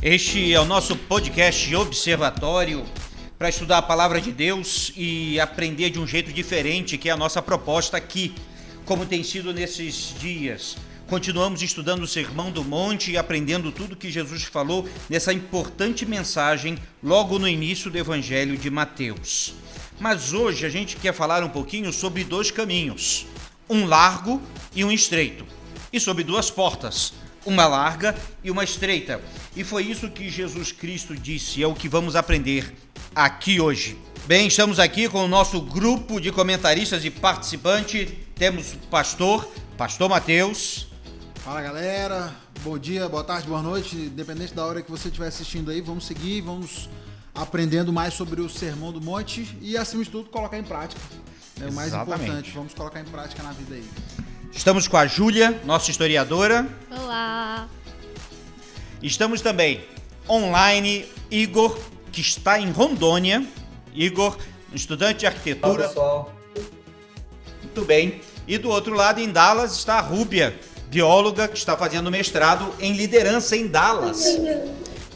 Este é o nosso podcast Observatório para estudar a Palavra de Deus e aprender de um jeito diferente, que é a nossa proposta aqui, como tem sido nesses dias. Continuamos estudando o Sermão do Monte e aprendendo tudo que Jesus falou nessa importante mensagem logo no início do Evangelho de Mateus. Mas hoje a gente quer falar um pouquinho sobre dois caminhos, um largo e um estreito, e sobre duas portas, uma larga e uma estreita. E foi isso que Jesus Cristo disse, é o que vamos aprender aqui hoje. Bem, estamos aqui com o nosso grupo de comentaristas e participantes. Temos o Pastor Mateus. Fala galera, bom dia, boa tarde, boa noite, independente da hora que você estiver assistindo aí, vamos seguir, vamos aprendendo mais sobre o Sermão do Monte e, acima de tudo, colocar em prática. É o mais importante, vamos colocar em prática na vida aí. Estamos com a Júlia, nossa historiadora. Olá! Estamos também online, Igor, que está em Rondônia. Igor, estudante de arquitetura. Olá, pessoal. Muito bem. E do outro lado, em Dallas, está a Rúbia, bióloga, que está fazendo mestrado em liderança em Dallas.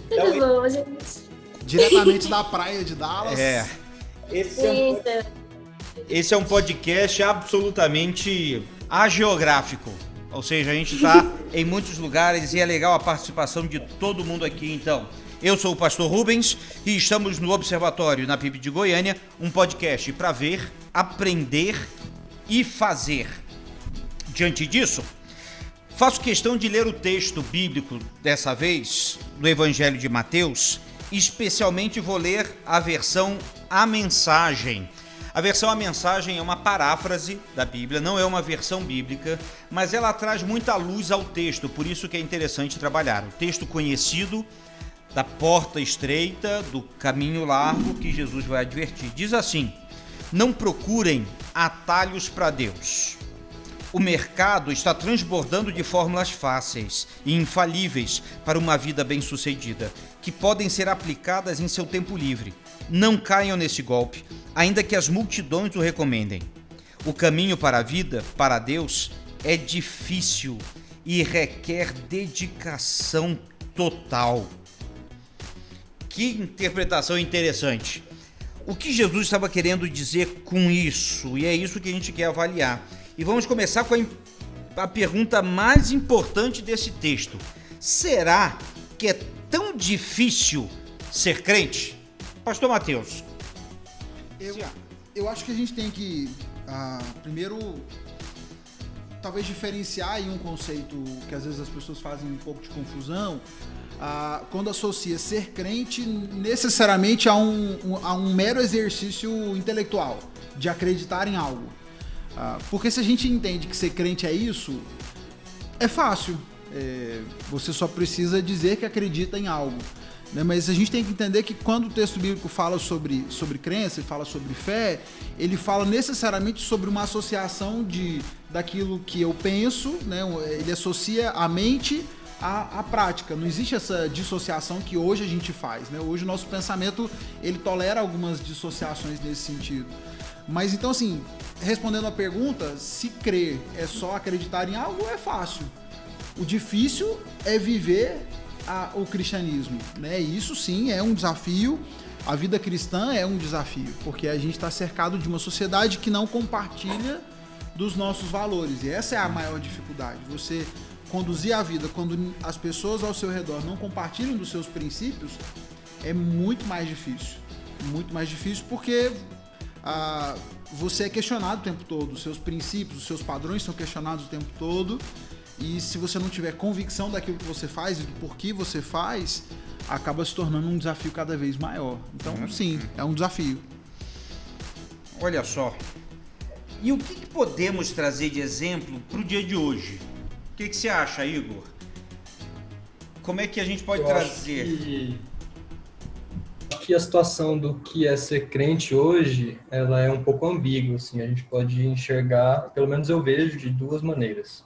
Tudo bom, gente? Diretamente da praia de Dallas. Esse é um podcast absolutamente ageográfico. Ou seja, a gente está em muitos lugares e é legal a participação de todo mundo aqui. Então, eu sou o Pastor Rubens e estamos no Observatório, na PIB de Goiânia, um podcast para ver, aprender e fazer. Diante disso, faço questão de ler o texto bíblico, dessa vez, do Evangelho de Mateus, especialmente vou ler a versão A Mensagem. A versão A Mensagem é uma paráfrase da Bíblia, não é uma versão bíblica, mas ela traz muita luz ao texto, por isso que é interessante trabalhar. O texto conhecido da porta estreita, do caminho largo, que Jesus vai advertir. Diz assim: não procurem atalhos para Deus. O mercado está transbordando de fórmulas fáceis e infalíveis para uma vida bem-sucedida, que podem ser aplicadas em seu tempo livre. Não caiam nesse golpe, ainda que as multidões o recomendem. O caminho para a vida, para Deus, é difícil e requer dedicação total. Que interpretação interessante. O que Jesus estava querendo dizer com isso? E é isso que a gente quer avaliar. E vamos começar com a pergunta mais importante desse texto. Será que é tão difícil ser crente? Pastor Mateus. Eu acho que a gente tem que, primeiro, talvez diferenciar aí um conceito que às vezes as pessoas fazem um pouco de confusão, quando associa ser crente necessariamente a um mero exercício intelectual, de acreditar em algo. Porque se a gente entende que ser crente é isso, é fácil. Você só precisa dizer que acredita em algo. Né? Mas a gente tem que entender que quando o texto bíblico fala sobre crença, ele fala sobre fé, ele fala necessariamente sobre uma associação daquilo que eu penso, né? Ele associa a mente à prática. Não existe essa dissociação que hoje a gente faz. Né? Hoje o nosso pensamento ele tolera algumas dissociações nesse sentido. Mas então, assim, respondendo a pergunta, se crer é só acreditar em algo, é fácil. O difícil é viver o cristianismo, né? Isso sim é um desafio. A vida cristã é um desafio, porque a gente está cercado de uma sociedade que não compartilha dos nossos valores. E essa é a maior dificuldade. Você conduzir a vida quando as pessoas ao seu redor não compartilham dos seus princípios é muito mais difícil. Muito mais difícil porque você é questionado o tempo todo, os seus princípios, os seus padrões são questionados o tempo todo, e se você não tiver convicção daquilo que você faz e do porquê você faz, acaba se tornando um desafio cada vez maior. Então, sim, é um desafio. Olha só, e o que podemos trazer de exemplo para o dia de hoje? O que você acha, Igor? Como é que a gente pode trazer? Acho que a situação do que é ser crente hoje, ela é um pouco ambígua, assim, a gente pode enxergar, pelo menos eu vejo, de duas maneiras.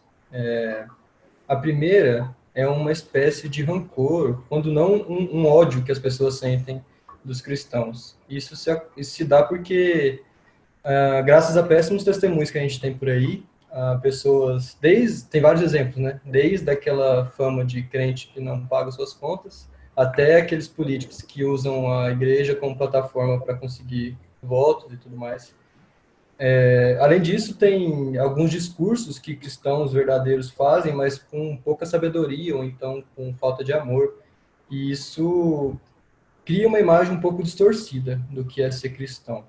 A primeira é uma espécie de rancor, quando não um ódio que as pessoas sentem dos cristãos. Isso se dá porque, graças a péssimos testemunhos que a gente tem por aí, pessoas, tem vários exemplos, né? Desde aquela fama de crente que não paga suas contas, até aqueles políticos que usam a igreja como plataforma para conseguir votos e tudo mais. Além disso, tem alguns discursos que cristãos verdadeiros fazem, mas com pouca sabedoria ou então com falta de amor. E isso cria uma imagem um pouco distorcida do que é ser cristão.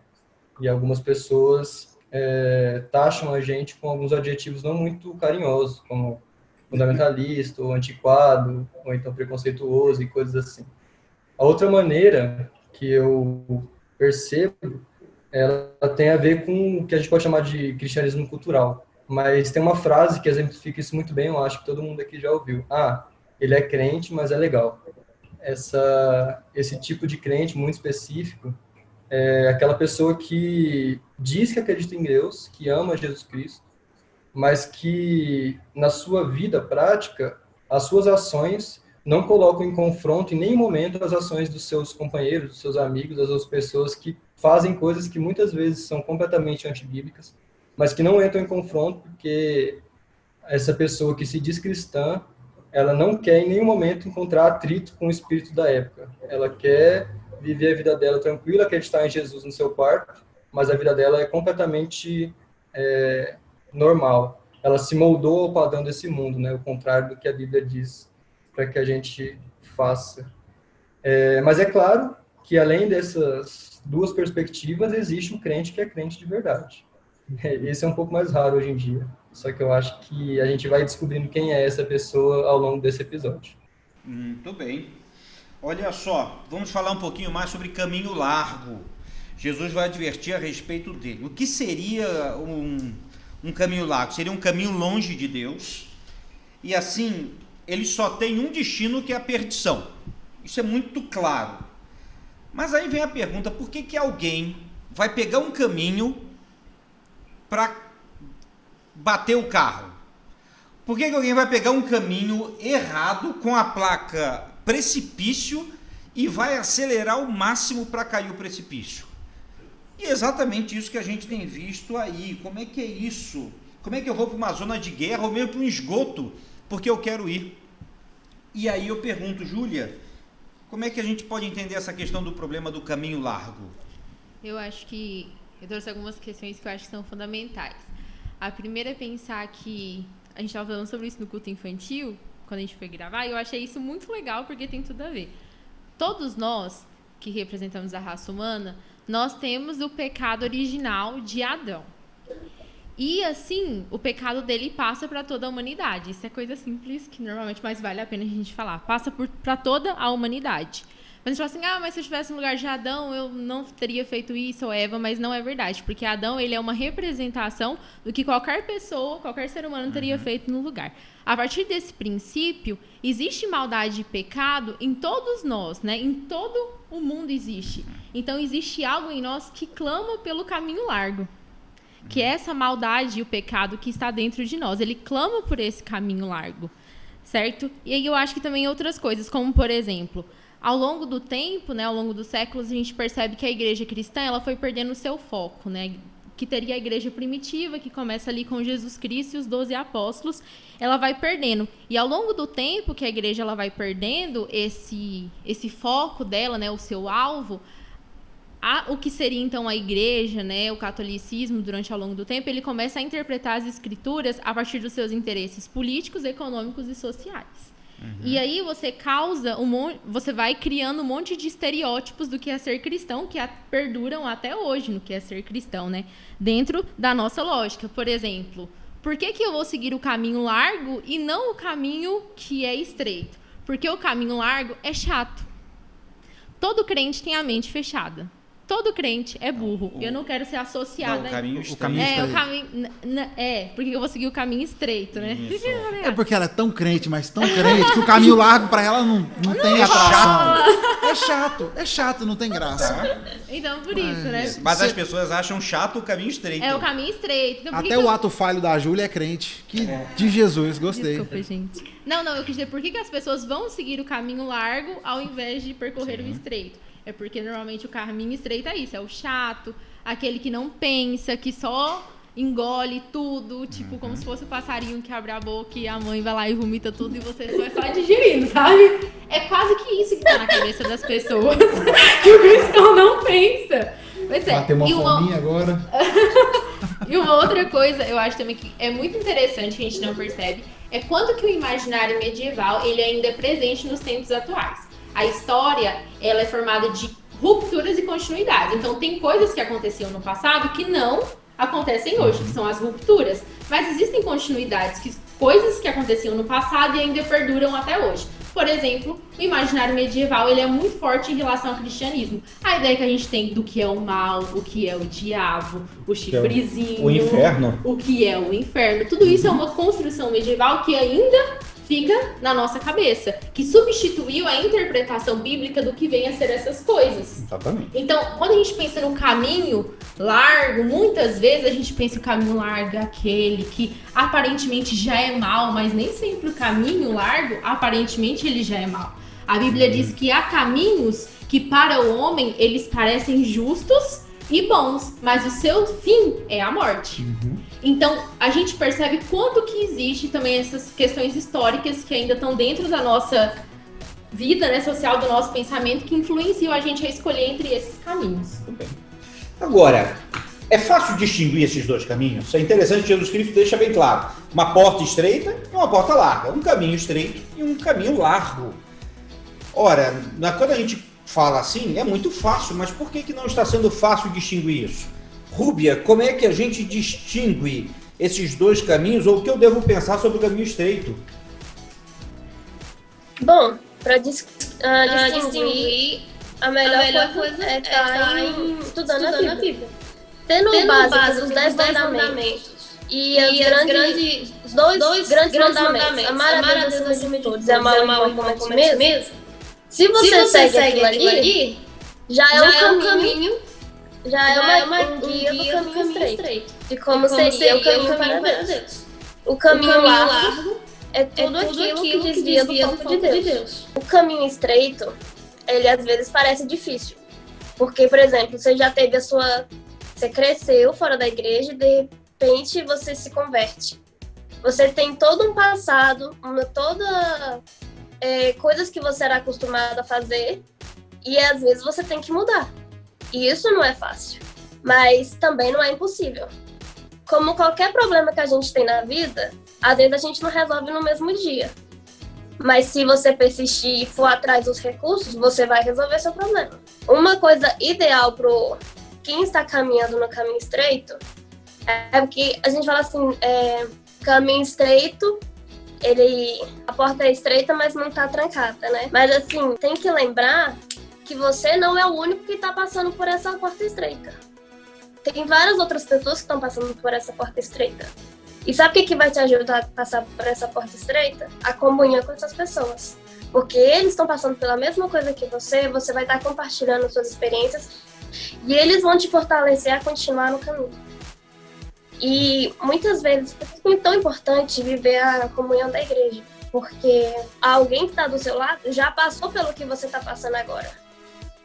E algumas pessoas taxam a gente com alguns adjetivos não muito carinhosos, como fundamentalista, ou antiquado, ou então preconceituoso e coisas assim. A outra maneira que eu percebo, ela tem a ver com o que a gente pode chamar de cristianismo cultural. Mas tem uma frase que exemplifica isso muito bem, eu acho que todo mundo aqui já ouviu. Ele é crente, mas é legal. Esse tipo de crente muito específico é aquela pessoa que diz que acredita em Deus, que ama Jesus Cristo, mas que na sua vida prática, as suas ações não colocam em confronto em nenhum momento as ações dos seus companheiros, dos seus amigos, das outras pessoas que fazem coisas que muitas vezes são completamente antibíblicas, mas que não entram em confronto porque essa pessoa que se diz cristã, ela não quer em nenhum momento encontrar atrito com o espírito da época. Ela quer viver a vida dela tranquila, acreditar em Jesus no seu quarto, mas a vida dela é completamente normal. Ela se moldou ao padrão desse mundo, né? O contrário do que a Bíblia diz para que a gente faça. Mas é claro que além dessas duas perspectivas, existe um crente que é crente de verdade. Esse é um pouco mais raro hoje em dia. Só que eu acho que a gente vai descobrindo quem é essa pessoa ao longo desse episódio. Muito bem. Olha só, vamos falar um pouquinho mais sobre caminho largo. Jesus vai advertir a respeito dele. O que seria um caminho largo? Seria um caminho longe de Deus. E assim, ele só tem um destino, que é a perdição. Isso é muito claro. Mas aí vem a pergunta, por que alguém vai pegar um caminho para bater o carro? Por que alguém vai pegar um caminho errado com a placa precipício e vai acelerar ao máximo para cair o precipício? E é exatamente isso que a gente tem visto aí. Como é que é isso? Como é que eu vou para uma zona de guerra ou mesmo para um esgoto porque eu quero ir? E aí eu pergunto, Júlia, como é que a gente pode entender essa questão do problema do caminho largo? Eu acho que eu trouxe algumas questões que eu acho que são fundamentais. A primeira é pensar que a gente estava falando sobre isso no culto infantil, quando a gente foi gravar, e eu achei isso muito legal porque tem tudo a ver. Todos nós que representamos a raça humana, nós temos o pecado original de Adão. E assim, o pecado dele passa para toda a humanidade. Isso é coisa simples que normalmente mais vale a pena a gente falar. Passa para toda a humanidade. Mas a gente fala assim, mas se eu estivesse no lugar de Adão, eu não teria feito isso, ou Eva, mas não é verdade. Porque Adão, ele é uma representação do que qualquer pessoa, qualquer ser humano teria feito no lugar. A partir desse princípio, existe maldade e pecado em todos nós, né? Em todo o mundo existe. Então, existe algo em nós que clama pelo caminho largo. Que é essa maldade e o pecado que está dentro de nós. Ele clama por esse caminho largo, certo? E aí eu acho que também outras coisas, como, por exemplo, ao longo do tempo, né, ao longo dos séculos, a gente percebe que a igreja cristã ela foi perdendo o seu foco, né? Que teria a igreja primitiva, que começa ali com Jesus Cristo e os 12 apóstolos, ela vai perdendo. E ao longo do tempo que a igreja ela vai perdendo esse foco dela, né, o seu alvo, o que seria então a igreja, né, o catolicismo, durante ao longo do tempo, ele começa a interpretar as escrituras a partir dos seus interesses políticos, econômicos e sociais. E aí você vai criando um monte de estereótipos do que é ser cristão, que perduram até hoje no que é ser cristão, né? Dentro da nossa lógica. Por exemplo, por que eu vou seguir o caminho largo e não o caminho que é estreito? Porque o caminho largo é chato. Todo crente tem a mente fechada. Todo crente é burro. Eu não quero ser associada... Não, o caminho estreito. Porque eu vou seguir o caminho estreito, né? É porque ela é tão crente, mas tão crente, que o caminho largo pra ela não tem atração. É chato, não tem graça. Então, por isso, né? Mas as pessoas acham chato o caminho estreito. É o caminho estreito. Então, até o ato falho da Júlia é crente. De Jesus, gostei. Desculpa, gente. Não, eu quis dizer, por que as pessoas vão seguir o caminho largo ao invés de percorrer o estreito? É porque normalmente o caminho estreito é isso, é o chato, aquele que não pensa, que só engole tudo, tipo, como se fosse o passarinho que abre a boca e a mãe vai lá e vomita tudo e você só é só digerindo, sabe? É quase que isso que tá na cabeça das pessoas, que o cristão não pensa. Pois é. Bateu uma fominha agora. E uma outra coisa, eu acho também que é muito interessante, que a gente não percebe, é quanto que o imaginário medieval, ele ainda é presente nos tempos atuais. A história, ela é formada de rupturas e continuidades. Então, tem coisas que aconteciam no passado que não acontecem hoje, que são as rupturas. Mas existem continuidades, coisas que aconteciam no passado e ainda perduram até hoje. Por exemplo, o imaginário medieval, ele é muito forte em relação ao cristianismo. A ideia que a gente tem do que é o mal, o que é o diabo, o chifrezinho, o inferno. O que é o inferno. Tudo isso é uma construção medieval que ainda fica na nossa cabeça, que substituiu a interpretação bíblica do que vem a ser essas coisas. Exatamente. Então, quando a gente pensa no caminho largo, muitas vezes a gente pensa que o caminho largo é aquele que aparentemente já é mal, mas nem sempre o caminho largo, aparentemente, ele já é mal. A Bíblia diz que há caminhos que para o homem eles parecem justos e bons, mas o seu fim é a morte. Então, a gente percebe quanto que existe também essas questões históricas que ainda estão dentro da nossa vida, né, social, do nosso pensamento, que influenciam a gente a escolher entre esses caminhos. Muito bem. Agora, é fácil distinguir esses dois caminhos? É interessante, Jesus Cristo deixa bem claro. Uma porta estreita e uma porta larga. Um caminho estreito e um caminho largo. Ora, quando a gente fala assim, é muito fácil, mas por que não está sendo fácil distinguir isso? Rúbia, como é que a gente distingue esses dois caminhos, ou o que eu devo pensar sobre o caminho estreito? Bom, para distinguir, a melhor coisa é estar estudando a Bíblia. Tendo base dos 10 mandamentos e os dois grandes mandamentos, amar a Deus acima de todos e amar o irmão como a ti mesmo, se você segue aquilo ali, já é um caminho, já é um guia do caminho estreito, de como seria o caminho para Deus. O caminho largo é tudo aquilo que desvia do foco de Deus. O caminho estreito, ele às vezes parece difícil, porque, por exemplo, você cresceu fora da igreja e de repente você se converte. Você tem todo um passado, coisas que você era acostumado a fazer, e às vezes você tem que mudar. E isso não é fácil, mas também não é impossível. Como qualquer problema que a gente tem na vida, às vezes a gente não resolve no mesmo dia. Mas se você persistir e for atrás dos recursos, você vai resolver seu problema. Uma coisa ideal para quem está caminhando no caminho estreito é que a gente fala assim, caminho estreito, a porta é estreita, mas não está trancada, né? Mas assim, tem que lembrar que você não é o único que está passando por essa porta estreita. Tem várias outras pessoas que estão passando por essa porta estreita. E sabe o que vai te ajudar a passar por essa porta estreita? A comunhão com essas pessoas. Porque eles estão passando pela mesma coisa que você vai estar compartilhando suas experiências e eles vão te fortalecer a continuar no caminho. E muitas vezes é tão importante viver a comunhão da igreja, porque alguém que está do seu lado já passou pelo que você está passando agora.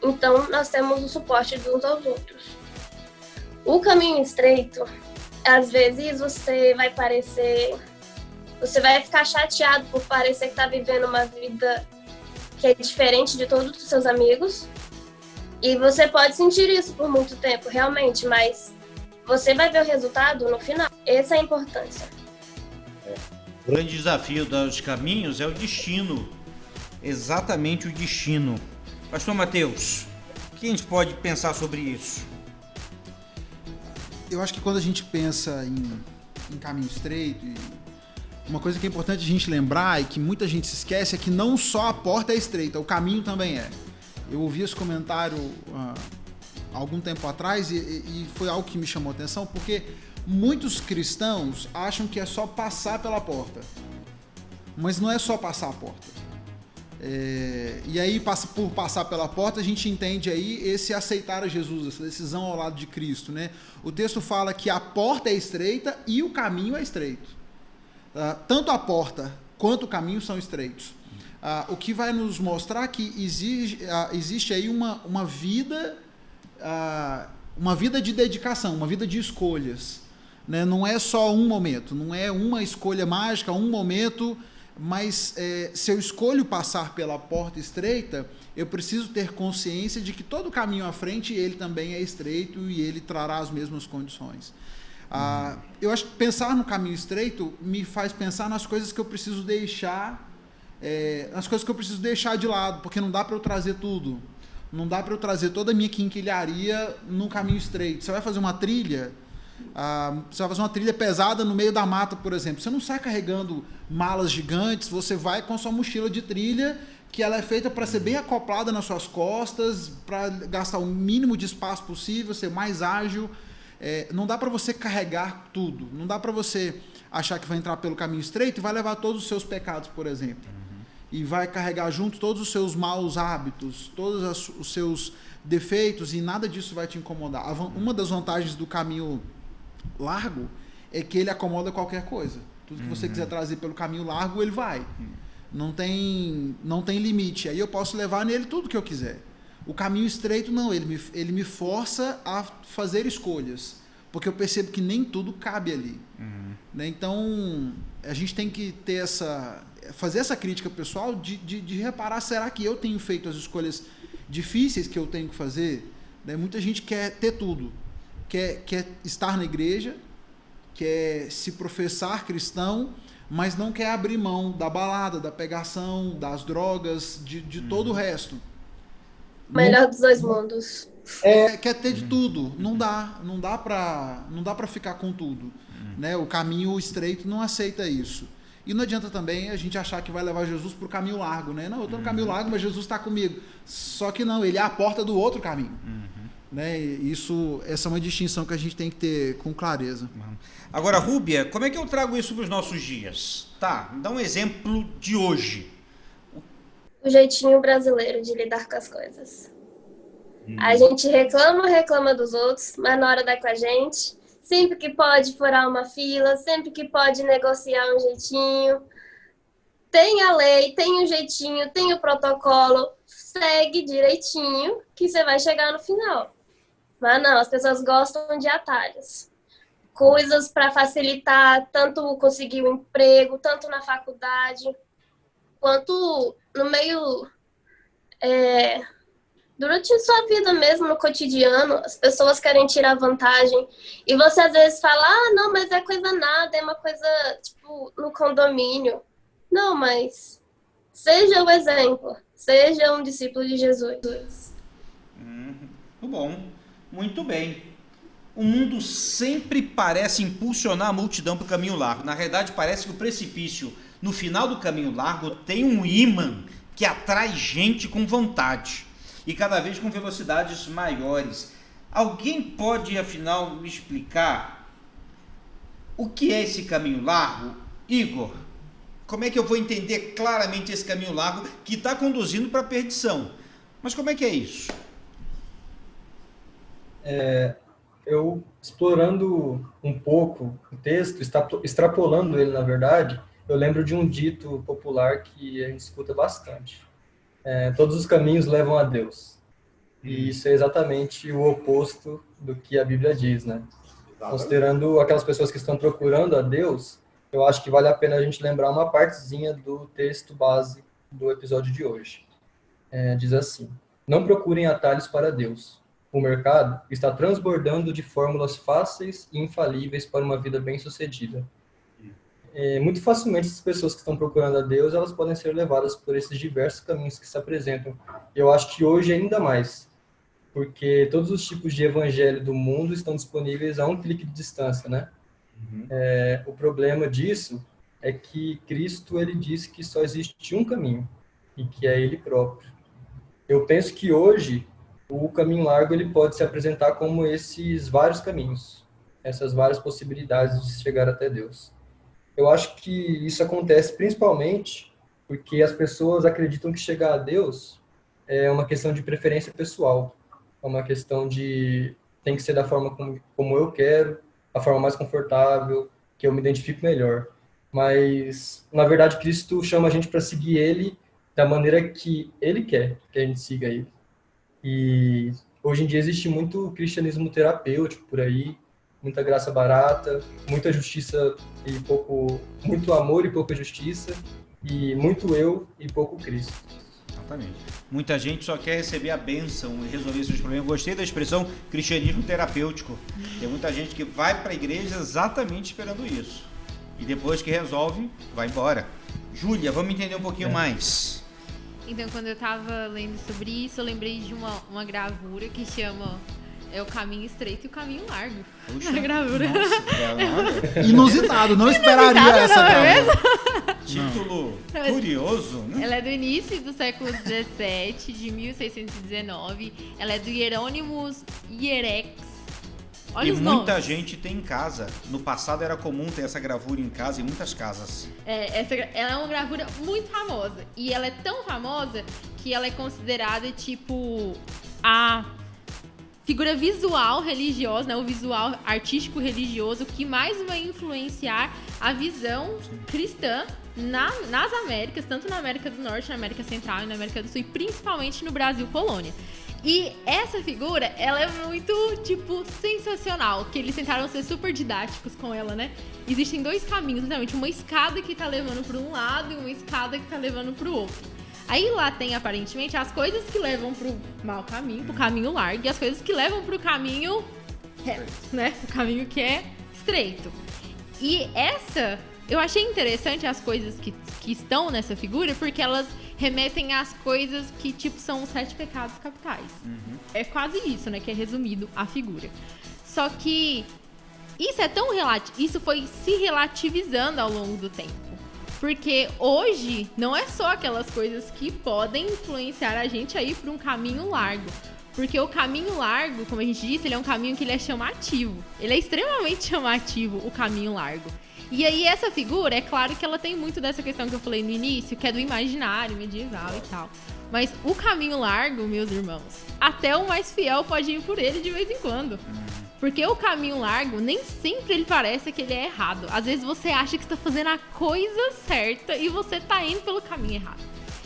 Então, nós temos o suporte de uns aos outros. O caminho estreito, às vezes você vai ficar chateado por parecer que está vivendo uma vida que é diferente de todos os seus amigos. E você pode sentir isso por muito tempo, realmente, mas você vai ver o resultado no final. Essa é a importância. O grande desafio dos caminhos é o destino. Exatamente o destino. Pastor Mateus, o que a gente pode pensar sobre isso? Eu acho que quando a gente pensa em caminho estreito, uma coisa que é importante a gente lembrar e que muita gente se esquece é que não só a porta é estreita, o caminho também é. Eu ouvi esse comentário há algum tempo atrás e foi algo que me chamou a atenção, porque muitos cristãos acham que é só passar pela porta, mas não é só passar a porta. E aí, por passar pela porta, a gente entende aí esse aceitar a Jesus, essa decisão ao lado de Cristo, né? O texto fala que a porta é estreita e o caminho é estreito. Tanto a porta quanto o caminho são estreitos. O que vai nos mostrar que existe aí uma vida de dedicação, uma vida de escolhas. né? Não é só um momento, não é uma escolha mágica, um momento, mas se eu escolho passar pela porta estreita, eu preciso ter consciência de que todo caminho à frente ele também é estreito e ele trará as mesmas condições. Eu acho que pensar no caminho estreito me faz pensar nas coisas que eu preciso deixar, de lado, porque não dá para eu trazer tudo. Não dá para eu trazer toda a minha quinquilharia no caminho estreito. Você vai fazer uma trilha, pesada no meio da mata, por exemplo. Você não sai carregando malas gigantes, você vai com a sua mochila de trilha, que ela é feita para ser bem acoplada nas suas costas, para gastar o mínimo de espaço possível, ser mais ágil. Não dá para você carregar tudo. Não dá para você achar que vai entrar pelo caminho estreito e vai levar todos os seus pecados, por exemplo. E vai carregar junto todos os seus maus hábitos, todos os seus defeitos, e nada disso vai te incomodar. Uma das vantagens do caminho largo é que ele acomoda qualquer coisa. Tudo que você quiser trazer pelo caminho largo, ele vai. Não tem limite. Aí eu posso levar nele tudo que eu quiser. O caminho estreito, não. Ele me força a fazer escolhas, porque eu percebo que nem tudo cabe ali. Né? Então, a gente tem que ter fazer essa crítica pessoal de reparar, será que eu tenho feito as escolhas difíceis que eu tenho que fazer? Né? Muita gente quer ter tudo. Quer estar na igreja, quer se professar cristão, mas não quer abrir mão da balada, da pegação, das drogas, de todo o resto. Melhor dos dois mundos. Quer ter de tudo. Não dá para ficar com tudo. Né? O caminho estreito não aceita isso. E não adianta também a gente achar que vai levar Jesus para o caminho largo, né? Não, eu estou no caminho largo, mas Jesus está comigo. Só que não, ele é a porta do outro caminho. Né? Essa é uma distinção que a gente tem que ter com clareza. Agora, Rúbia, como é que eu trago isso para os nossos dias? Tá, dá um exemplo de hoje. O jeitinho brasileiro de lidar com as coisas. A gente reclama dos outros, mas na hora dá com a gente. Sempre que pode furar uma fila, sempre que pode negociar um jeitinho. Tem a lei, tem um jeitinho, tem o protocolo. Segue direitinho que você vai chegar no final. Mas não, as pessoas gostam de atalhos. Coisas para facilitar tanto conseguir um emprego, tanto na faculdade, quanto no meio... durante sua vida mesmo, no cotidiano, as pessoas querem tirar vantagem. E você às vezes fala, não, mas é coisa nada, é uma coisa, tipo, no condomínio. Não, mas seja o exemplo, seja um discípulo de Jesus. Muito bom, muito bem. O mundo sempre parece impulsionar a multidão para o caminho largo. Na realidade, parece que o precipício, no final do caminho largo, tem um ímã que atrai gente com vontade. E cada vez com velocidades maiores. Alguém pode, afinal, me explicar o que é esse caminho largo? Igor, como é que eu vou entender claramente esse caminho largo que está conduzindo para a perdição? Mas como é que é isso? Eu, explorando um pouco o texto, extrapolando ele, na verdade, eu lembro de um dito popular que a gente escuta bastante. Todos os caminhos levam a Deus. E isso é exatamente o oposto do que a Bíblia diz, né? Considerando aquelas pessoas que estão procurando a Deus, eu acho que vale a pena a gente lembrar uma partezinha do texto base do episódio de hoje. Diz assim: não procurem atalhos para Deus. O mercado está transbordando de fórmulas fáceis e infalíveis para uma vida bem-sucedida. Muito facilmente as pessoas que estão procurando a Deus, elas podem ser levadas por esses diversos caminhos que se apresentam. Eu acho que hoje ainda mais, porque todos os tipos de evangelho do mundo estão disponíveis a um clique de distância, né? O problema disso é que Cristo, ele disse que só existe um caminho, e que é ele próprio. Eu penso que hoje o caminho largo ele pode se apresentar como esses vários caminhos, essas várias possibilidades de chegar até Deus. Eu acho que isso acontece principalmente porque as pessoas acreditam que chegar a Deus é uma questão de preferência pessoal, é uma questão de tem que ser da forma como eu quero, a forma mais confortável, que eu me identifico melhor. Mas, na verdade, Cristo chama a gente para seguir Ele da maneira que Ele quer que a gente siga Ele. E hoje em dia existe muito cristianismo terapêutico por aí, muita graça barata, muita justiça e muito amor e pouca justiça, e muito eu e pouco Cristo. Exatamente. Muita gente só quer receber a bênção e resolver seus problemas. Gostei da expressão cristianismo terapêutico. Tem muita gente que vai para a igreja exatamente esperando isso. E depois que resolve, vai embora. Júlia, vamos entender um pouquinho mais. Então, quando eu estava lendo sobre isso, eu lembrei de uma gravura que chama O Caminho Estreito e o Caminho Largo. Puxa, A gravura. Nossa, Inusitado, não esperaria essa não é gravura. título curioso, né? Ela é do início do século XVII, de 1619. Ela é do Hieronymus Hierex. Olha E os muita nomes. gente tem em casa. No passado era comum ter essa gravura em casa, em muitas casas. Ela é uma gravura muito famosa. E ela é tão famosa que ela é considerada, tipo, a figura visual religiosa, né? O visual artístico religioso que mais vai influenciar a visão cristã nas Américas, tanto na América do Norte, na América Central e na América do Sul, e principalmente no Brasil colônia. E essa figura, ela é muito, tipo, sensacional, que eles tentaram ser super didáticos com ela, né? Existem dois caminhos, exatamente, uma escada que tá levando para um lado e uma escada que tá levando para o outro. Aí lá tem, aparentemente, as coisas que levam pro mau caminho, pro caminho largo, e as coisas que levam pro caminho reto, né? O caminho que é estreito. E eu achei interessante as coisas que estão nessa figura, porque elas remetem às coisas que, tipo, são os 7 pecados capitais. É quase isso, né? Que é resumido a figura. Só que isso é tão isso foi se relativizando ao longo do tempo. Porque hoje não é só aquelas coisas que podem influenciar a gente a ir para um caminho largo. Porque o caminho largo, como a gente disse, ele é um caminho que ele é chamativo. Ele é extremamente chamativo, o caminho largo. E aí essa figura, é claro que ela tem muito dessa questão que eu falei no início, que é do imaginário medieval e tal. Mas o caminho largo, meus irmãos, até o mais fiel pode ir por ele de vez em quando. Porque o caminho largo, nem sempre ele parece que ele é errado. Às vezes você acha que está fazendo a coisa certa e você está indo pelo caminho errado.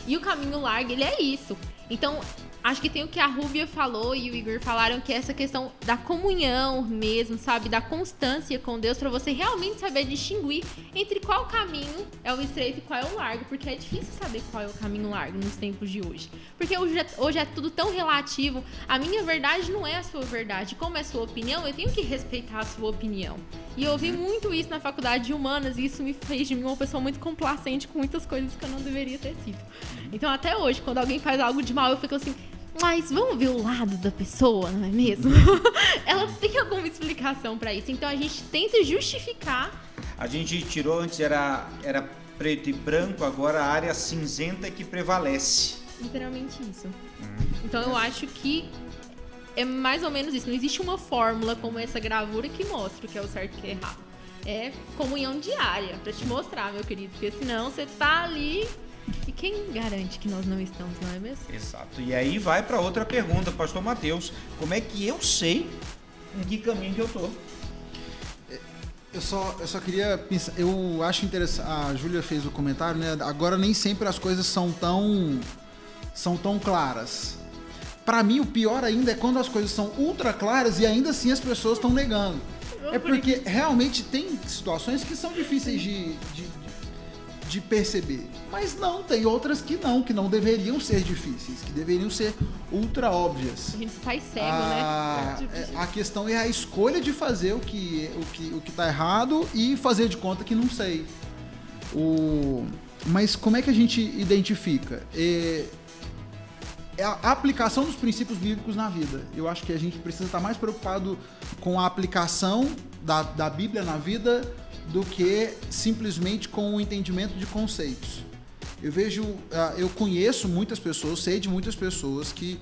E o caminho largo, ele é isso. Então, acho que tem o que a Rúbia falou e o Igor falaram, que é essa questão da comunhão mesmo, sabe? Da constância com Deus, pra você realmente saber distinguir entre qual caminho é o estreito e qual é o largo. Porque é difícil saber qual é o caminho largo nos tempos de hoje. Porque hoje é tudo tão relativo. A minha verdade não é a sua verdade. Como é a sua opinião, eu tenho que respeitar a sua opinião. E eu ouvi muito isso na faculdade de humanas, e isso me fez de mim uma pessoa muito complacente com muitas coisas que eu não deveria ter sido. Então até hoje, quando alguém faz algo de mal, eu fico assim, mas vamos ver o lado da pessoa, não é mesmo? Ela tem alguma explicação pra isso. Então a gente tenta justificar. A gente tirou, antes era preto e branco, agora a área cinzenta é que prevalece. Literalmente isso. Então eu acho que é mais ou menos isso. Não existe uma fórmula como essa gravura que mostra o que é o certo e o que é errado. É comunhão diária pra te mostrar, meu querido. Porque senão você tá ali... E quem garante que nós não estamos, não é mesmo? Exato. E aí vai para outra pergunta, pastor Matheus. Como é que eu sei em que caminho que eu tô? Eu só queria pensar, eu acho interessante, a Júlia fez o comentário, né? Agora nem sempre as coisas são tão claras. Pra mim, o pior ainda é quando as coisas são ultra claras e ainda assim as pessoas estão negando. É porque realmente tem situações que são difíceis de perceber. Mas não, tem outras que não deveriam ser difíceis, que deveriam ser ultra óbvias. A gente se faz cego, né? A questão é a escolha de fazer o que tá errado e fazer de conta que não sei. Mas como é que a gente identifica? É a aplicação dos princípios bíblicos na vida. Eu acho que a gente precisa estar mais preocupado com a aplicação da Bíblia na vida do que simplesmente com o entendimento de conceitos. Eu conheço muitas pessoas, sei de muitas pessoas que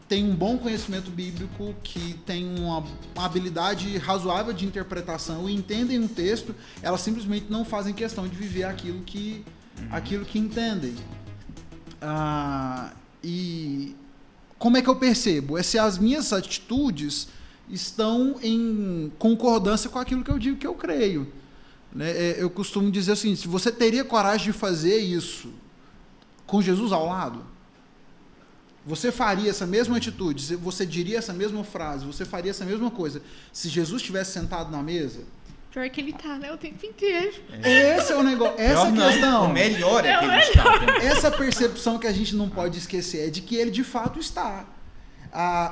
têm um bom conhecimento bíblico, que têm uma habilidade razoável de interpretação e entendem um texto, elas simplesmente não fazem questão de viver aquilo que entendem. E como é que eu percebo? É se as minhas atitudes estão em concordância com aquilo que eu digo que eu creio. Né? Eu costumo dizer o seguinte: se você teria coragem de fazer isso com Jesus ao lado, Você faria essa mesma atitude, você diria essa mesma frase, você faria essa mesma coisa se Jesus estivesse sentado na mesa? Pior que ele tá, né? O tempo inteiro. Esse é o negócio, essa questão. O melhor é que ele está. Essa percepção que a gente não pode esquecer é de que ele de fato está.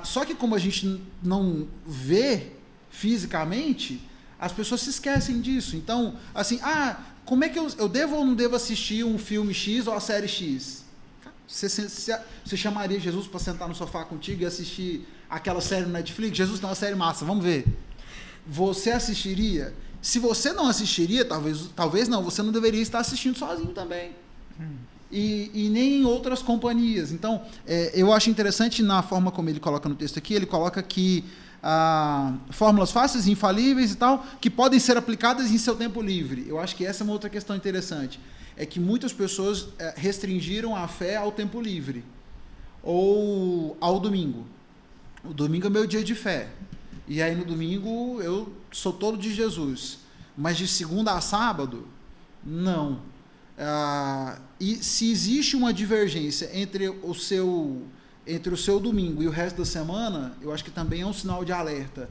Só que como a gente não vê fisicamente, as pessoas se esquecem disso. Então, assim, como é que eu devo ou não devo assistir um filme X ou a série X? Você chamaria Jesus para sentar no sofá contigo e assistir aquela série no Netflix? Jesus tem uma série massa, vamos ver. Você assistiria? Se você não assistiria, talvez não, você não deveria estar assistindo sozinho também. E nem em outras companhias. Então, eu acho interessante na forma como ele coloca no texto aqui, ele coloca que fórmulas fáceis, infalíveis e tal, que podem ser aplicadas em seu tempo livre. Eu acho que essa é uma outra questão interessante. É que muitas pessoas restringiram a fé ao tempo livre. Ou ao domingo. O domingo é meu dia de fé. E aí no domingo eu sou todo de Jesus. Mas de segunda a sábado, não. E se existe uma divergência entre o seu domingo e o resto da semana, eu acho que também é um sinal de alerta.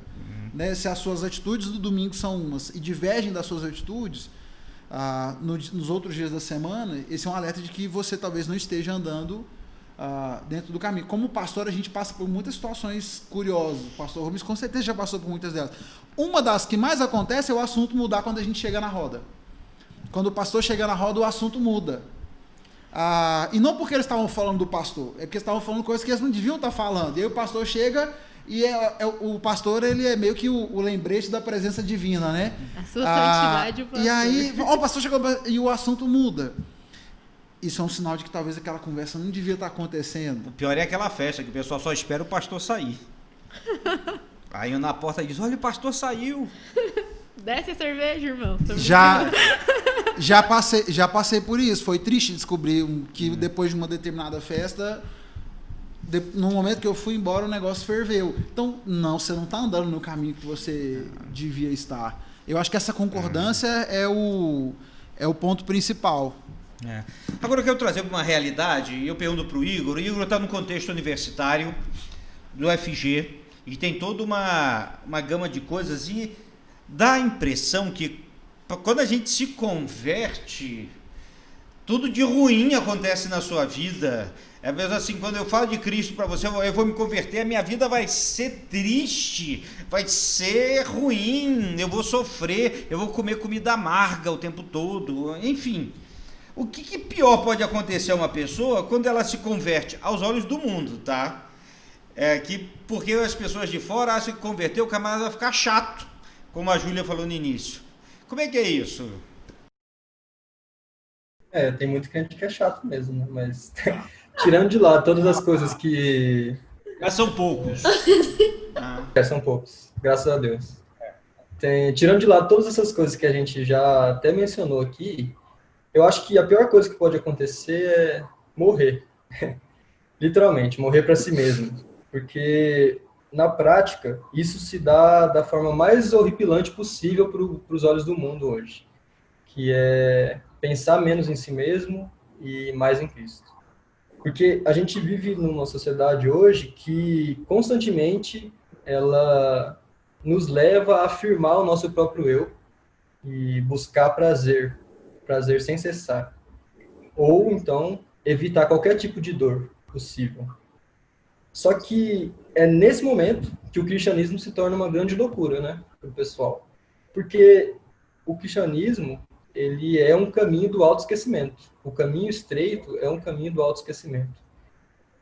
Né? Se as suas atitudes do domingo são umas e divergem das suas atitudes nos outros dias da semana, esse é um alerta de que você talvez não esteja andando dentro do caminho. Como pastor, a gente passa por muitas situações curiosas. O pastor Rubens com certeza já passou por muitas delas. Uma das que mais acontece é o assunto mudar quando a gente chega na roda. Quando o pastor chega na roda, o assunto muda. E não porque eles estavam falando do pastor, é porque eles estavam falando coisas que eles não deviam estar falando. E aí o pastor chega e o pastor, ele é meio que o lembrete da presença divina, né? A sua santidade, o pastor. E aí, o pastor chegou e o assunto muda. Isso é um sinal de que talvez aquela conversa não devia estar acontecendo. O pior é aquela festa que o pessoal só espera o pastor sair. Aí na porta diz, olha, o pastor saiu. Desce a cerveja, irmão. Já passei por isso. Foi triste descobrir que depois de uma determinada festa, no momento que eu fui embora, o negócio ferveu. Então, não, você não está andando no caminho que você devia estar. Eu acho que essa concordância é o ponto principal. Agora eu quero trazer uma realidade, e eu pergunto para o Igor está no contexto universitário do FG, e tem toda uma gama de coisas, e dá a impressão que quando a gente se converte, tudo de ruim acontece na sua vida. É mesmo assim, quando eu falo de Cristo para você, eu vou me converter, a minha vida vai ser triste, vai ser ruim, eu vou sofrer, eu vou comer comida amarga o tempo todo, enfim. O que pior pode acontecer a uma pessoa quando ela se converte aos olhos do mundo, tá? Porque as pessoas de fora acham que converter o camarada vai ficar chato, como a Júlia falou no início. Como é que é isso? Tem muito crente que é chato mesmo, né? Mas tirando de lá todas as coisas que... Mas são poucos. São poucos, graças a Deus. Tirando de lá todas essas coisas que a gente já até mencionou aqui, eu acho que a pior coisa que pode acontecer é morrer. Literalmente, morrer para si mesmo. Porque, na prática, isso se dá da forma mais horripilante possível para os olhos do mundo hoje. Que é pensar menos em si mesmo e mais em Cristo. Porque a gente vive numa sociedade hoje que, constantemente, ela nos leva a afirmar o nosso próprio eu e buscar prazer sem cessar. Ou, então, evitar qualquer tipo de dor possível. Só que é nesse momento que o cristianismo se torna uma grande loucura, né, para o pessoal. Porque o cristianismo, ele é um caminho do autoesquecimento. O caminho estreito é um caminho do autoesquecimento.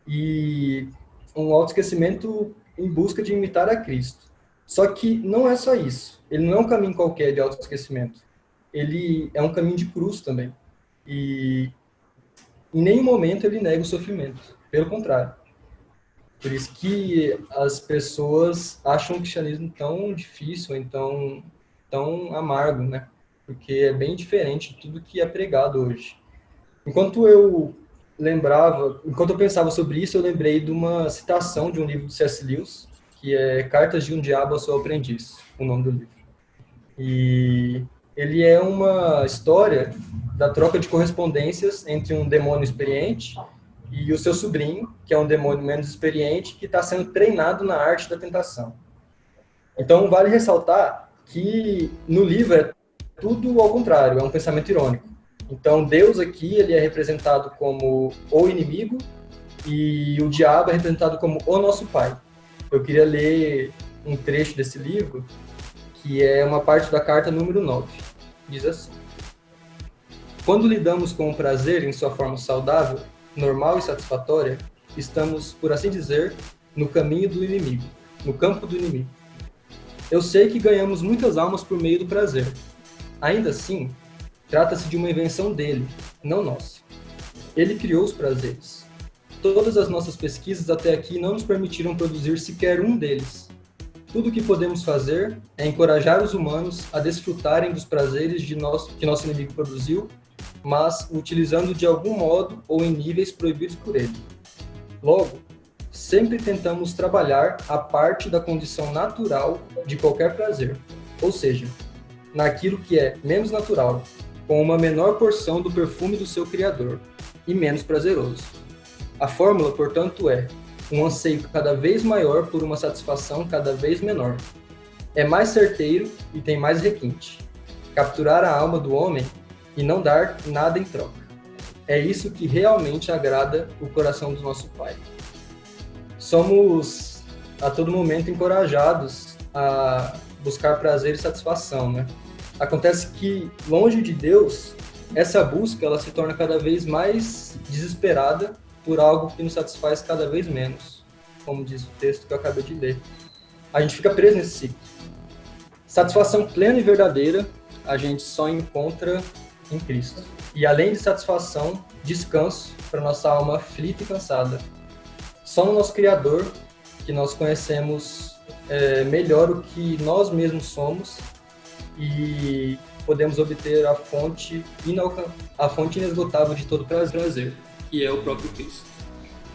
E um autoesquecimento em busca de imitar a Cristo. Só que não é só isso. Ele não é um caminho qualquer de autoesquecimento. Ele é um caminho de cruz também. E em nenhum momento ele nega o sofrimento. Pelo contrário. Por isso que as pessoas acham o cristianismo tão difícil, então tão amargo, né? Porque é bem diferente de tudo que é pregado hoje. Enquanto eu pensava sobre isso, eu lembrei de uma citação de um livro do C.S. Lewis, que é Cartas de um Diabo ao Seu Aprendiz, o nome do livro. E ele é uma história da troca de correspondências entre um demônio experiente e o seu sobrinho, que é um demônio menos experiente, que está sendo treinado na arte da tentação. Então, vale ressaltar que no livro é tudo ao contrário, é um pensamento irônico. Então, Deus aqui ele é representado como o inimigo e o diabo é representado como o nosso pai. Eu queria ler um trecho desse livro, que é uma parte da carta número 9. Diz assim: quando lidamos com o prazer em sua forma saudável, normal e satisfatória, estamos, por assim dizer, no caminho do inimigo, no campo do inimigo. Eu sei que ganhamos muitas almas por meio do prazer. Ainda assim, trata-se de uma invenção dele, não nossa. Ele criou os prazeres. Todas as nossas pesquisas até aqui não nos permitiram produzir sequer um deles. Tudo o que podemos fazer é encorajar os humanos a desfrutarem dos prazeres que nosso inimigo produziu, mas utilizando de algum modo ou em níveis proibidos por ele. Logo, sempre tentamos trabalhar a parte da condição natural de qualquer prazer, ou seja, naquilo que é menos natural, com uma menor porção do perfume do seu criador, e menos prazeroso. A fórmula, portanto, é um anseio cada vez maior por uma satisfação cada vez menor. É mais certeiro e tem mais requinte. Capturar a alma do homem e não dar nada em troca. É isso que realmente agrada o coração do nosso Pai. Somos a todo momento encorajados a buscar prazer e satisfação, né? Acontece que, longe de Deus, essa busca ela se torna cada vez mais desesperada por algo que nos satisfaz cada vez menos, como diz o texto que eu acabei de ler. A gente fica preso nesse ciclo. Satisfação plena e verdadeira a gente só encontra em Cristo. E além de satisfação, descanso para nossa alma aflita e cansada. Só no nosso Criador que nós conhecemos melhor o que nós mesmos somos e podemos obter a fonte inesgotável de todo prazer, que é o próprio Cristo.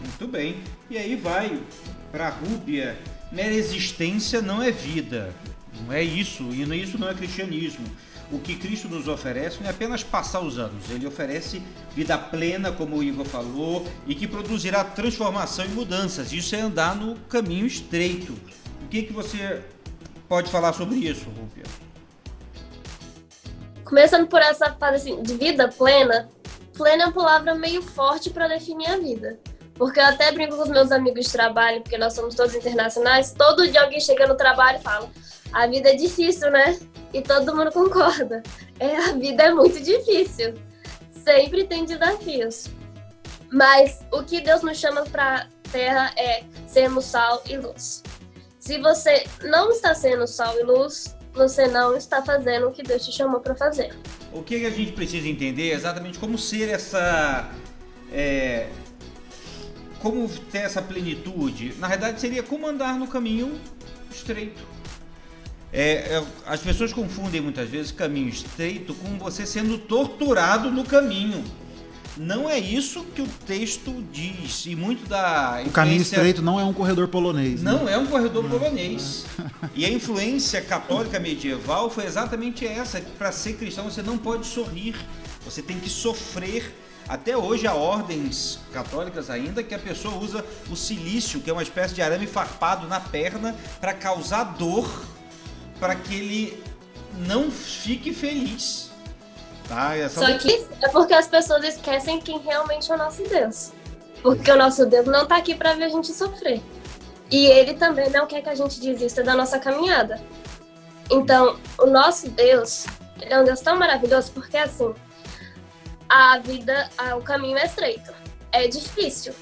Muito bem. E aí vai para a Rúbia. Mera existência não é vida. Não é isso. E isso não é cristianismo. O que Cristo nos oferece não é apenas passar os anos. Ele oferece vida plena, como o Igor falou, e que produzirá transformação e mudanças. Isso é andar no caminho estreito. O que você pode falar sobre isso, Rúbia? Começando por essa fase assim, de vida plena, plena é uma palavra meio forte para definir a vida. Porque eu até brinco com os meus amigos de trabalho, porque nós somos todos internacionais, todo dia alguém chega no trabalho e fala: a vida é difícil, né? E todo mundo concorda. A vida é muito difícil. Sempre tem desafios. Mas o que Deus nos chama para a Terra é sermos sal e luz. Se você não está sendo sal e luz, você não está fazendo o que Deus te chamou para fazer. O que a gente precisa entender é exatamente como ser essa... como ter essa plenitude. Na verdade, seria como andar no caminho estreito. As pessoas confundem muitas vezes caminho estreito com você sendo torturado no caminho. Não é isso que o texto diz. E muito da influência... O caminho estreito não é um corredor polonês. Não, né? é um corredor polonês. E a influência católica medieval foi exatamente essa. Para ser cristão você não pode sorrir. Você tem que sofrer. Até hoje há ordens católicas ainda que a pessoa usa o cilício, que é uma espécie de arame farpado na perna, para causar dor, para que ele não fique feliz. Tá? Só que é porque as pessoas esquecem quem realmente é o nosso Deus. Porque o nosso Deus não está aqui para ver a gente sofrer. E Ele também não quer que a gente desista da nossa caminhada. Então, o nosso Deus, Ele é um Deus tão maravilhoso porque, assim, a vida, o caminho é estreito. É difícil.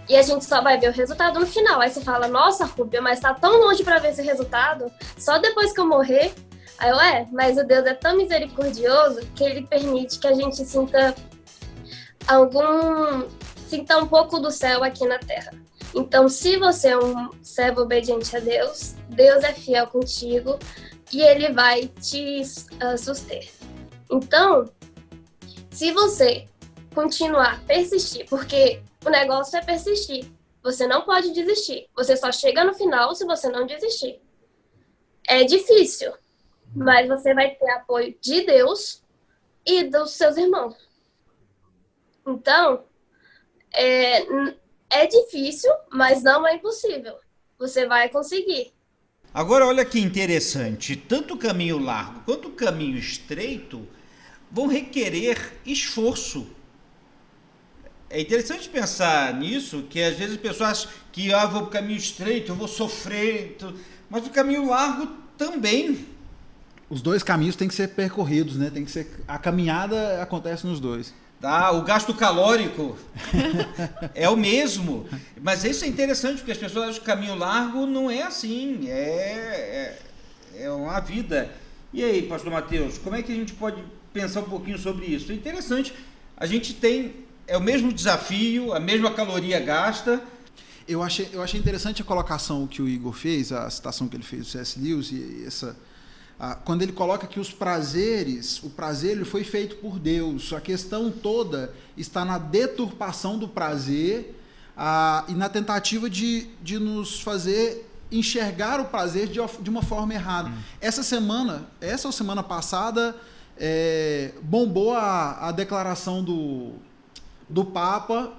E a gente só vai ver o resultado no final. Aí você fala: nossa, Rúbia, mas tá tão longe para ver esse resultado. Só depois que eu morrer. Aí mas o Deus é tão misericordioso que Ele permite que a gente sinta um pouco do céu aqui na terra. Então, se você é um servo obediente a Deus, Deus é fiel contigo e Ele vai te suster. Então, se você continuar, persistir, porque o negócio é persistir, você não pode desistir. Você só chega no final se você não desistir. É difícil. Mas você vai ter apoio de Deus e dos seus irmãos. Então, É difícil, mas não é impossível. Você vai conseguir. Agora, olha que interessante, tanto o caminho largo quanto o caminho estreito vão requerer esforço. É interessante pensar nisso, que às vezes as pessoas acham que eu vou para o caminho estreito, eu vou sofrer, mas o caminho largo também. Os dois caminhos têm que ser percorridos, né? A caminhada acontece nos dois. Tá? O gasto calórico é o mesmo. Mas isso é interessante, porque as pessoas acham que o caminho largo não é assim. É uma vida. E aí, pastor Matheus, como é que a gente pode pensar um pouquinho sobre isso? É interessante. A gente tem o mesmo desafio, a mesma caloria gasta. Eu achei interessante a colocação que o Igor fez, a citação que ele fez do C.S. Lewis, e quando ele coloca que o prazer ele foi feito por Deus. A questão toda está na deturpação do prazer e na tentativa de nos fazer enxergar o prazer de uma forma errada. Essa semana passada, bombou a declaração do Papa,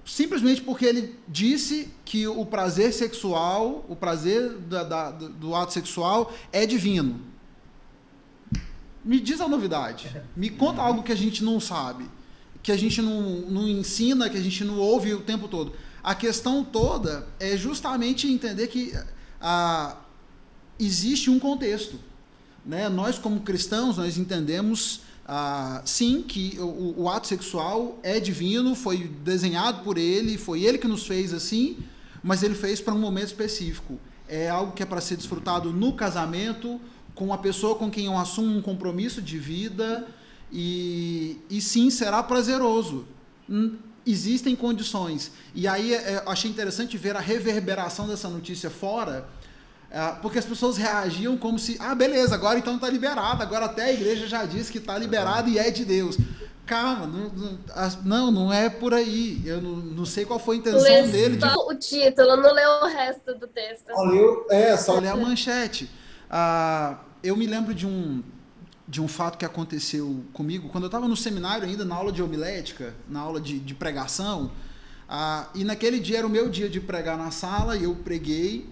simplesmente porque ele disse que o prazer sexual, o prazer do ato sexual é divino. Me diz a novidade. Me conta algo que a gente não sabe, que a gente não ensina, que a gente não ouve o tempo todo. A questão toda é justamente entender que existe um contexto, né? Nós, como cristãos, nós entendemos, sim, que o ato sexual é divino, foi desenhado por ele, foi ele que nos fez assim, mas ele fez para um momento específico. É algo que é para ser desfrutado no casamento, com a pessoa com quem eu assumo um compromisso de vida, e sim, será prazeroso. Existem condições. E aí eu achei interessante ver a reverberação dessa notícia fora, porque as pessoas reagiam como se, beleza, agora então está liberado, agora até a igreja já disse que está liberado e é de Deus. Calma, não é por aí. Eu não sei qual foi a intenção dele. Só o título, não leu o resto do texto. Só leu a manchete. Eu me lembro de um fato que aconteceu comigo quando eu estava no seminário ainda, na aula de homilética, na aula de pregação, e naquele dia era o meu dia de pregar na sala, e eu preguei,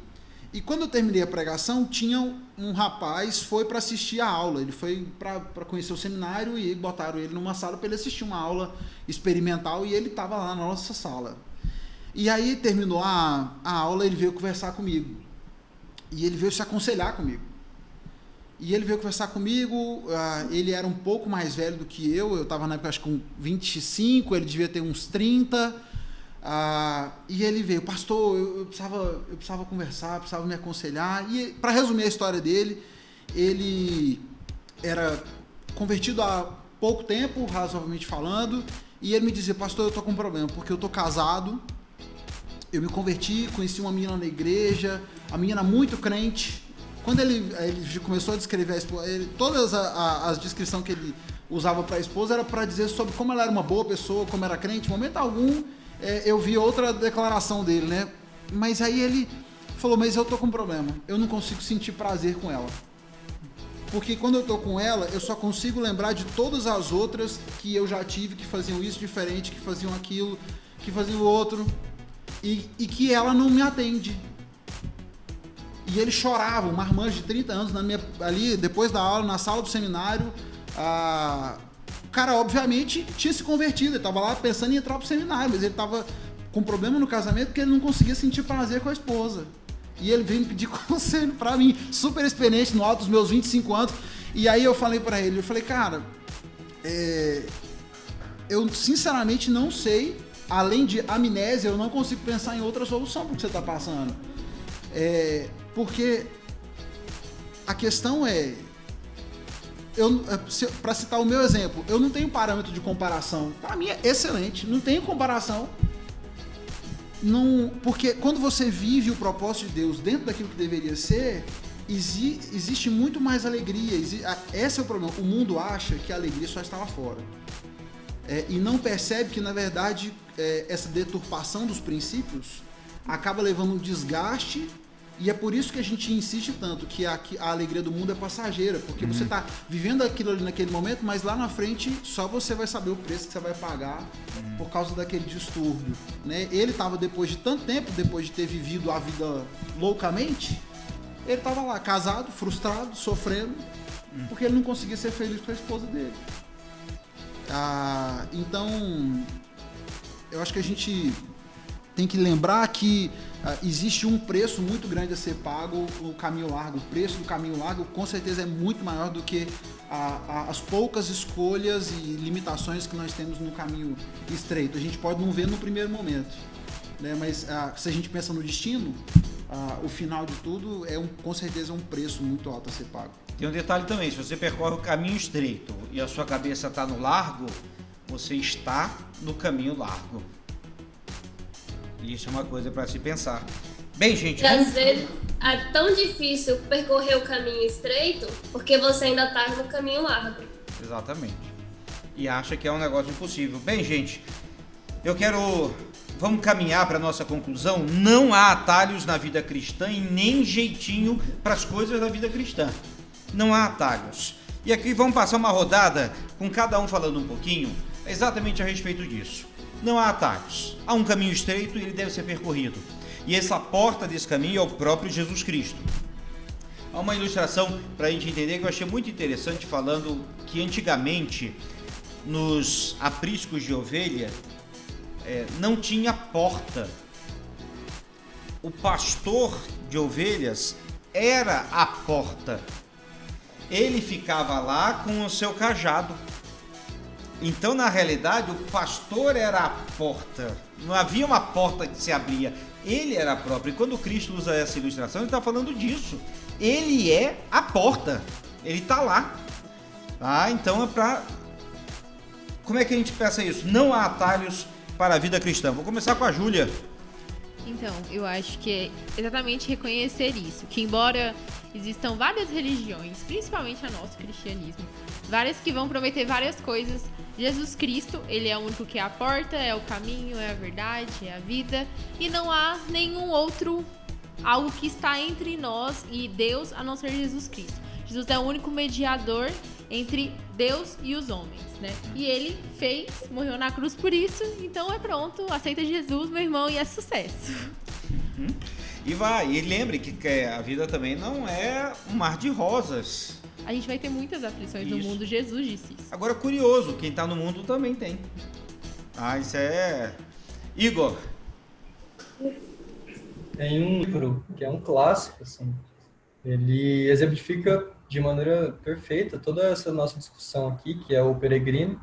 e quando eu terminei a pregação, tinha um rapaz, foi para assistir a aula, ele foi para conhecer o seminário, e botaram ele numa sala para ele assistir uma aula experimental, e ele estava lá na nossa sala. E aí terminou a aula, ele veio conversar comigo, e ele veio se aconselhar comigo. E ele veio conversar comigo, ele era um pouco mais velho do que eu estava na época acho que com 25, ele devia ter uns 30, e ele veio, pastor, eu precisava conversar, precisava me aconselhar, e para resumir a história dele, ele era convertido há pouco tempo, razoavelmente falando, e ele me dizia, pastor, eu estou com um problema, porque eu estou casado, eu me converti, conheci uma menina na igreja, a menina muito crente. Quando ele começou a descrever a esposa, todas as descrições que ele usava para a esposa era para dizer sobre como ela era uma boa pessoa, como era crente. Em momento algum, eu vi outra declaração dele, né? Mas aí ele falou, mas eu tô com um problema, eu não consigo sentir prazer com ela. Porque quando eu tô com ela, eu só consigo lembrar de todas as outras que eu já tive, que faziam isso diferente, que faziam aquilo, que faziam o outro, e que ela não me atende. E ele chorava, um marmanjo de 30 anos, ali depois da aula, na sala do seminário. O cara, obviamente, tinha se convertido, ele estava lá pensando em entrar para o seminário, mas ele estava com problema no casamento porque ele não conseguia sentir prazer com a esposa. E ele veio me pedir conselho para mim, super experiente, no alto dos meus 25 anos. E aí eu falei para ele, cara, eu sinceramente não sei, além de amnésia, eu não consigo pensar em outra solução para o que você está passando. Porque a questão para citar o meu exemplo, eu não tenho parâmetro de comparação. Para mim é excelente, não tenho comparação. Não, porque quando você vive o propósito de Deus dentro daquilo que deveria ser, existe muito mais alegria. Esse é o problema. O mundo acha que a alegria só está lá fora. E não percebe que, na verdade, essa deturpação dos princípios acaba levando um desgaste E é por isso que a gente insiste tanto que a alegria do mundo é passageira, porque você está vivendo aquilo ali naquele momento, mas lá na frente só você vai saber o preço que você vai pagar por causa daquele distúrbio, né? Ele estava, depois de tanto tempo, depois de ter vivido a vida loucamente, ele estava lá casado, frustrado, sofrendo, porque ele não conseguia ser feliz com a esposa dele. Então, eu acho que a gente tem que lembrar que existe um preço muito grande a ser pago no caminho largo. O preço do caminho largo com certeza é muito maior do que as poucas escolhas e limitações que nós temos no caminho estreito. A gente pode não ver no primeiro momento, né? Mas se a gente pensa no destino, o final de tudo com certeza é um preço muito alto a ser pago. Tem um detalhe também, se você percorre o caminho estreito e a sua cabeça está no largo, você está no caminho largo. Isso é uma coisa para se pensar. Bem, gente... E às vezes é tão difícil percorrer o caminho estreito porque você ainda está no caminho largo. Exatamente. E acha que é um negócio impossível. Bem, gente, vamos caminhar para a nossa conclusão. Não há atalhos na vida cristã e nem jeitinho para as coisas da vida cristã. Não há atalhos. E aqui vamos passar uma rodada com cada um falando um pouquinho exatamente a respeito disso. Não há atalhos. Há um caminho estreito e ele deve ser percorrido. E essa porta desse caminho é o próprio Jesus Cristo. Há uma ilustração para a gente entender que eu achei muito interessante, falando que antigamente nos apriscos de ovelha não tinha porta. O pastor de ovelhas era a porta. Ele ficava lá com o seu cajado. Então, na realidade, o pastor era a porta. Não havia uma porta que se abria. Ele era a própria. E quando Cristo usa essa ilustração, ele está falando disso. Ele é a porta. Ele está lá. Então é para... Como é que a gente pensa isso? Não há atalhos para a vida cristã. Vou começar com a Júlia. Então, eu acho que é exatamente reconhecer isso. Que embora existam várias religiões, principalmente a nossa, o cristianismo, várias que vão prometer várias coisas, Jesus Cristo, ele é o único que é a porta, é o caminho, é a verdade, é a vida, e não há nenhum outro, algo que está entre nós e Deus, a não ser Jesus Cristo. Jesus é o único mediador entre Deus e os homens, né? E ele morreu na cruz por isso, então é pronto, aceita Jesus, meu irmão, e é sucesso. E lembre que a vida também não é um mar de rosas. A gente vai ter muitas aflições no mundo, Jesus disse isso. Agora, curioso, quem tá no mundo também tem. Isso é... Igor. Tem um livro que é um clássico, assim. Ele exemplifica de maneira perfeita toda essa nossa discussão aqui, que é o Peregrino.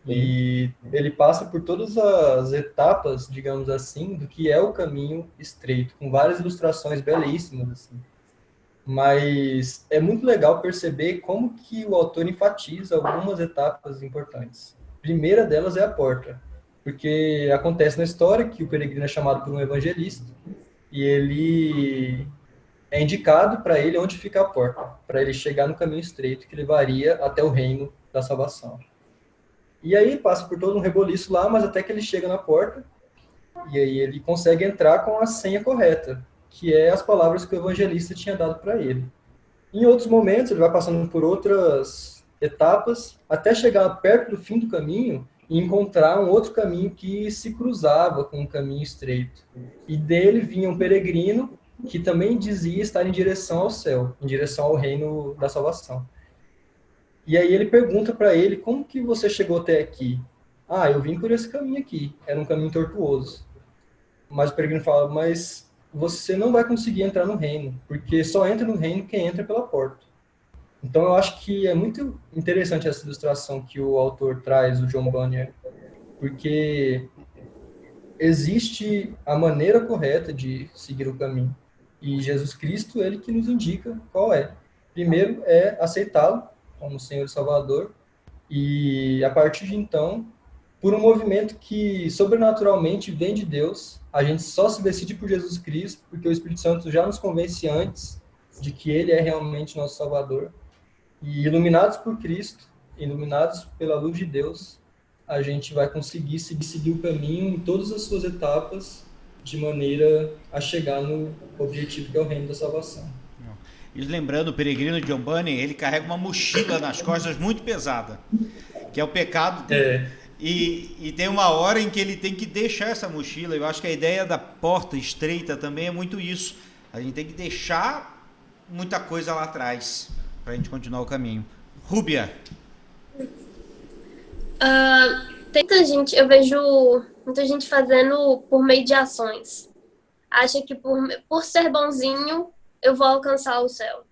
E ele passa por todas as etapas, digamos assim, do que é o caminho estreito, com várias ilustrações belíssimas, assim. Mas é muito legal perceber como que o autor enfatiza algumas etapas importantes. A primeira delas é a porta, porque acontece na história que o peregrino é chamado por um evangelista e ele é indicado para ele onde fica a porta, para ele chegar no caminho estreito que levaria até o reino da salvação. E aí passa por todo um reboliço lá, mas até que ele chega na porta e aí ele consegue entrar com a senha correta, que é as palavras que o evangelista tinha dado para ele. Em outros momentos, ele vai passando por outras etapas, até chegar perto do fim do caminho e encontrar um outro caminho que se cruzava com um caminho estreito. E dele vinha um peregrino que também dizia estar em direção ao céu, em direção ao reino da salvação. E aí ele pergunta para ele, como que você chegou até aqui? Eu vim por esse caminho aqui, era um caminho tortuoso. Mas o peregrino fala, mas você não vai conseguir entrar no reino, porque só entra no reino quem entra pela porta. Então eu acho que é muito interessante essa ilustração que o autor traz, o John Bunyan, porque existe a maneira correta de seguir o caminho. E Jesus Cristo, ele que nos indica qual é. Primeiro é aceitá-lo como Senhor e Salvador, e a partir de então, por um movimento que sobrenaturalmente vem de Deus, a gente só se decide por Jesus Cristo, porque o Espírito Santo já nos convence antes de que ele é realmente nosso Salvador. E iluminados por Cristo, iluminados pela luz de Deus, a gente vai conseguir seguir o caminho em todas as suas etapas de maneira a chegar no objetivo que é o reino da salvação. E lembrando, o peregrino John Bunyan, ele carrega uma mochila nas costas muito pesada, que é o pecado. E tem uma hora em que ele tem que deixar essa mochila. Eu acho que a ideia da porta estreita também é muito isso. A gente tem que deixar muita coisa lá atrás para a gente continuar o caminho. Rúbia. Tem muita gente, eu vejo muita gente fazendo por meio de ações. Acha que por ser bonzinho eu vou alcançar o céu.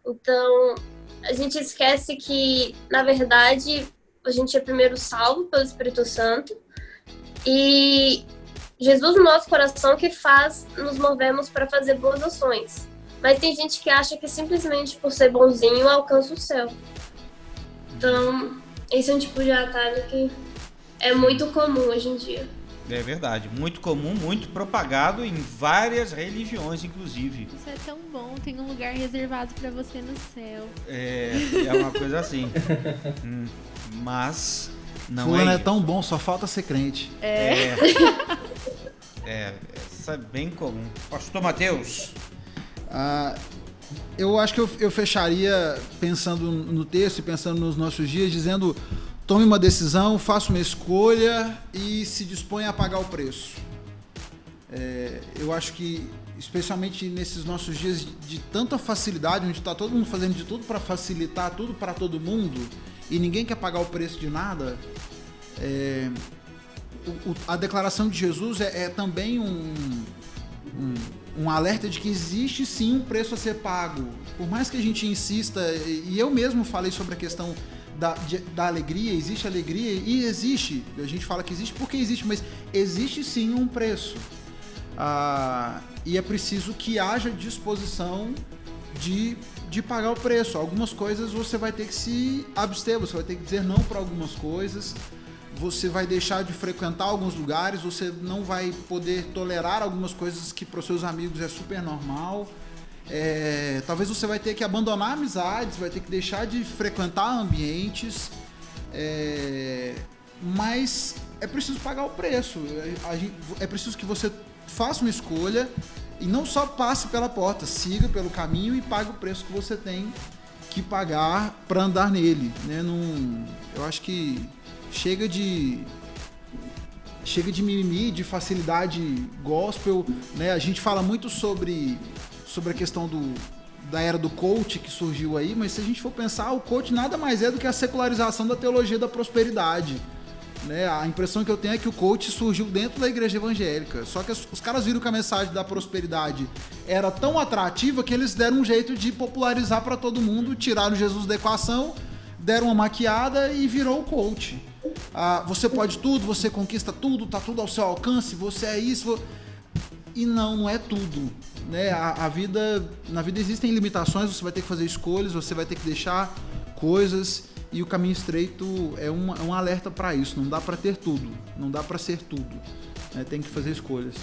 Então, a gente esquece que, na verdade, a gente é primeiro salvo pelo Espírito Santo e Jesus no nosso coração que faz nos movemos para fazer boas ações. Mas tem gente que acha que simplesmente por ser bonzinho alcança o céu. Então, esse é um tipo de atalho que é muito comum hoje em dia. É verdade, muito comum, muito propagado em várias religiões, inclusive. Isso é tão bom, tem um lugar reservado para você no céu. É uma coisa assim. Mas não Fulano é tão bom, só falta ser crente. Isso é bem comum. Pastor Mateus. Eu acho que eu fecharia pensando no texto e pensando nos nossos dias, dizendo: tome uma decisão, faça uma escolha e se disponha a pagar o preço. Eu acho que, especialmente nesses nossos dias de tanta facilidade, onde está todo mundo fazendo de tudo para facilitar tudo para todo mundo e ninguém quer pagar o preço de nada, a declaração de Jesus é também um alerta de que existe sim um preço a ser pago. Por mais que a gente insista, e eu mesmo falei sobre a questão da alegria, existe alegria e existe, a gente fala que existe porque existe, mas existe sim um preço. E é preciso que haja disposição de pagar o preço. Algumas coisas você vai ter que se abster, você vai ter que dizer não para algumas coisas, você vai deixar de frequentar alguns lugares, você não vai poder tolerar algumas coisas que para os seus amigos é super normal. Talvez você vai ter que abandonar amizades, vai ter que deixar de frequentar ambientes, mas é preciso pagar o preço. É preciso que você faça uma escolha e não só passe pela porta, siga pelo caminho e pague o preço que você tem que pagar para andar nele, né? Eu acho que chega de mimimi, de facilidade gospel, né? A gente fala muito sobre a questão da era do coach que surgiu aí, mas se a gente for pensar, o coach nada mais é do que a secularização da teologia da prosperidade, né? A impressão que eu tenho é que o coach surgiu dentro da igreja evangélica, só que os caras viram que a mensagem da prosperidade era tão atrativa que eles deram um jeito de popularizar para todo mundo, tiraram Jesus da equação, deram uma maquiada e virou o coach. Você pode tudo, você conquista tudo, tá tudo ao seu alcance, você é isso. E não é tudo, né? Na vida existem limitações, você vai ter que fazer escolhas, você vai ter que deixar coisas, e o caminho estreito é um alerta para isso. Não dá para ter tudo, não dá para ser tudo, né? Tem que fazer escolhas.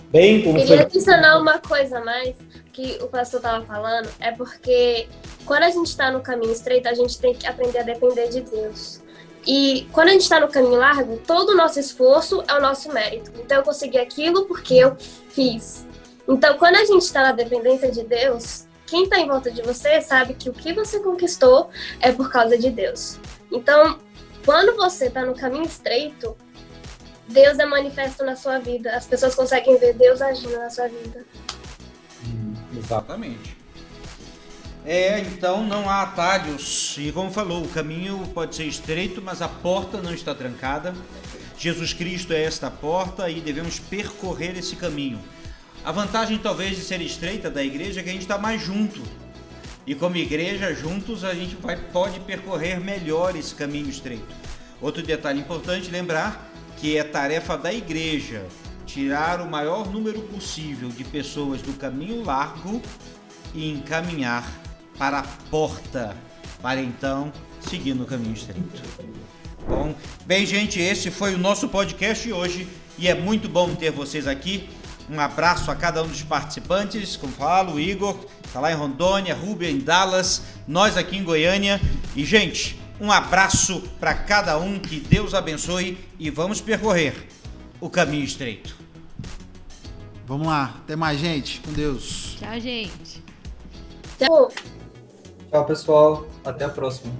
Bem, como queria adicionar uma coisa a mais que o pastor estava falando, é porque quando a gente está no caminho estreito, a gente tem que aprender a depender de Deus. E quando a gente está no caminho largo, todo o nosso esforço é o nosso mérito. Então eu consegui aquilo porque eu fiz. Então quando a gente está na dependência de Deus, quem está em volta de você sabe que o que você conquistou é por causa de Deus. Então, quando você está no caminho estreito, Deus é manifesto na sua vida. As pessoas conseguem ver Deus agindo na sua vida. Exatamente. Então não há atalhos. E como falou, o caminho pode ser estreito, mas a porta não está trancada. Jesus Cristo é esta porta e devemos percorrer esse caminho. A vantagem talvez de ser estreita da igreja é que a gente está mais junto. E como igreja, juntos, a gente pode percorrer melhor esse caminho estreito. Outro detalhe importante, lembrar que é tarefa da igreja tirar o maior número possível de pessoas do caminho largo e encaminhar para a porta, para então seguir no caminho estreito. Bom, bem, gente, esse foi o nosso podcast de hoje e é muito bom ter vocês aqui. Um abraço a cada um dos participantes, como falo, o Igor está lá em Rondônia, Rubem em Dallas, nós aqui em Goiânia. E, gente, um abraço para cada um, que Deus abençoe e vamos percorrer o caminho estreito. Vamos lá. Até mais, gente. Com Deus. Tchau, gente. Tchau. Tchau, pessoal. Até a próxima.